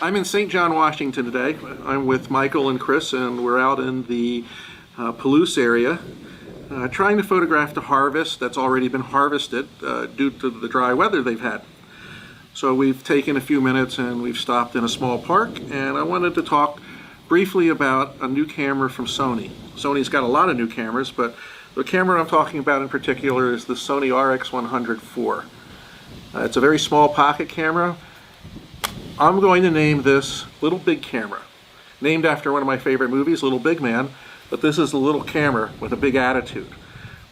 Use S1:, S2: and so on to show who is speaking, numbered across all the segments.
S1: I'm in St. John, Washington today. I'm with Michael and Chris, and we're out in the Palouse area trying to photograph the harvest that's already been harvested due to the dry weather they've had. So we've taken a few minutes and we've stopped in a small park, and I wanted to talk briefly about a new camera from Sony. Sony's got a lot of new cameras, but the camera I'm talking about in particular is the Sony RX100 IV. It's a very small pocket camera. I'm going to name this Little Big Camera, named after one of my favorite movies, Little Big Man, but this is a little camera with a big attitude.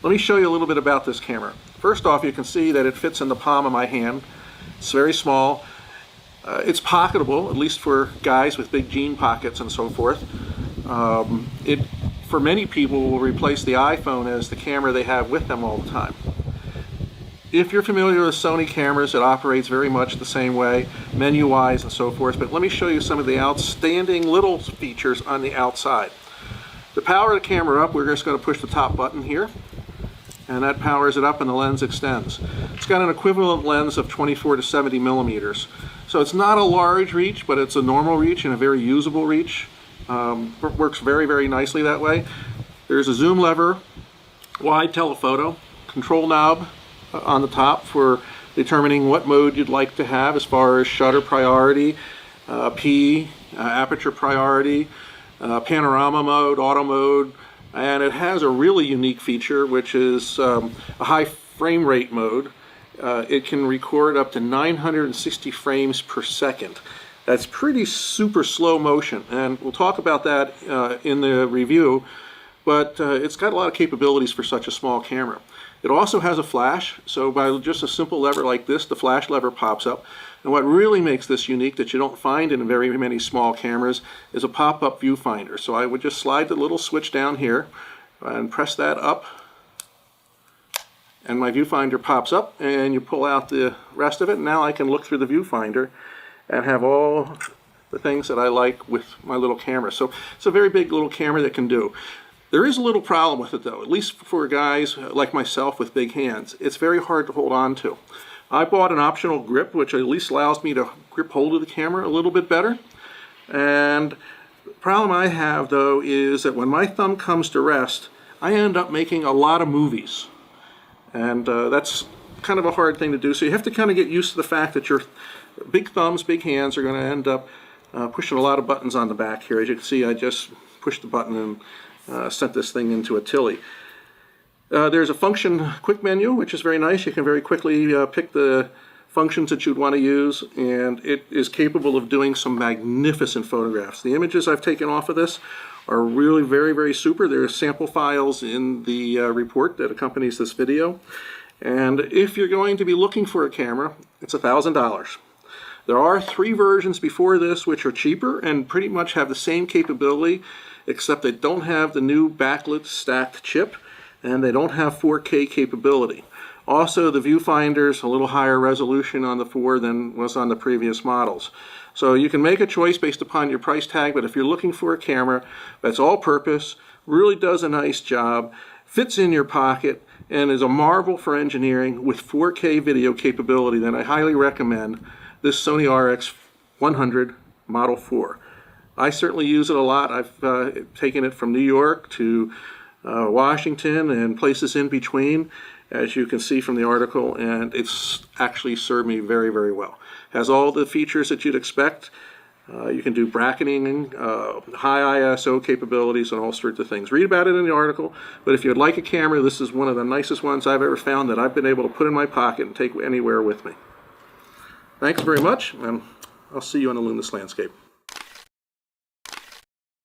S1: Let me show you a little bit about this camera. First off, you can see that it fits in the palm of my hand. It's very small. It's pocketable, at least for guys with big jean pockets and so forth. It, for many people, will replace the iPhone as the camera they have with them all the time. If you're familiar with Sony cameras, it operates very much the same way, menu-wise and so forth, but let me show you some of the outstanding little features on the outside. To power the camera up, we're just going to push the top button here, and that powers it up and the lens extends. It's got an equivalent lens of 24 to 70 millimeters. So it's not a large reach, but it's a normal reach and a very usable reach. Works very, very nicely that way. There's a zoom lever, wide telephoto, control knob on the top for determining what mode you'd like to have as far as shutter priority, aperture priority, panorama mode, auto mode, and it has a really unique feature, which is a high frame rate mode. It can record up to 960 frames per second. That's pretty super slow motion, and we'll talk about that in the review, but it's got a lot of capabilities for such a small camera. It also has a flash, so by just a simple lever like this, the flash lever pops up. And what really makes this unique that you don't find in very many small cameras is a pop-up viewfinder. So I would just slide the little switch down here and press that up, and my viewfinder pops up, and you pull out the rest of it, and now I can look through the viewfinder and have all the things that I like with my little camera. So it's a very big little camera that can do. There is a little problem with it though, at least for guys like myself with big hands. It's very hard to hold on to. I bought an optional grip which at least allows me to grip hold of the camera a little bit better. And the problem I have though is that when my thumb comes to rest, I end up making a lot of movies. And that's kind of a hard thing to do. So you have to kind of get used to the fact that your big thumbs, big hands are going to end up pushing a lot of buttons on the back here. As you can see, I just pushed the button and sent this thing into a tilly. There's a function quick menu, which is very nice. You can very quickly pick the functions that you'd want to use, and it is capable of doing some magnificent photographs. The images I've taken off of this are really very, very super. There are sample files in the report that accompanies this video. And if you're going to be looking for a camera, it's $1,000. There are 3 versions before this which are cheaper and pretty much have the same capability, except they don't have the new backlit stacked chip and they don't have 4K capability. Also, the viewfinder's a little higher resolution on the 4 than was on the previous models. So you can make a choice based upon your price tag, but if you're looking for a camera that's all-purpose, really does a nice job, fits in your pocket, and is a marvel for engineering with 4K video capability, then I highly recommend this Sony RX100 Model 4. I certainly use it a lot. I've taken it from New York to Washington and places in between, as you can see from the article, and it's actually served me very, very well. Has all the features that you'd expect. You can do bracketing, high ISO capabilities, and all sorts of things. Read about it in the article, but if you'd like a camera, this is one of the nicest ones I've ever found that I've been able to put in my pocket and take anywhere with me. Thanks very much, and I'll see you on the Luminous-Landscape.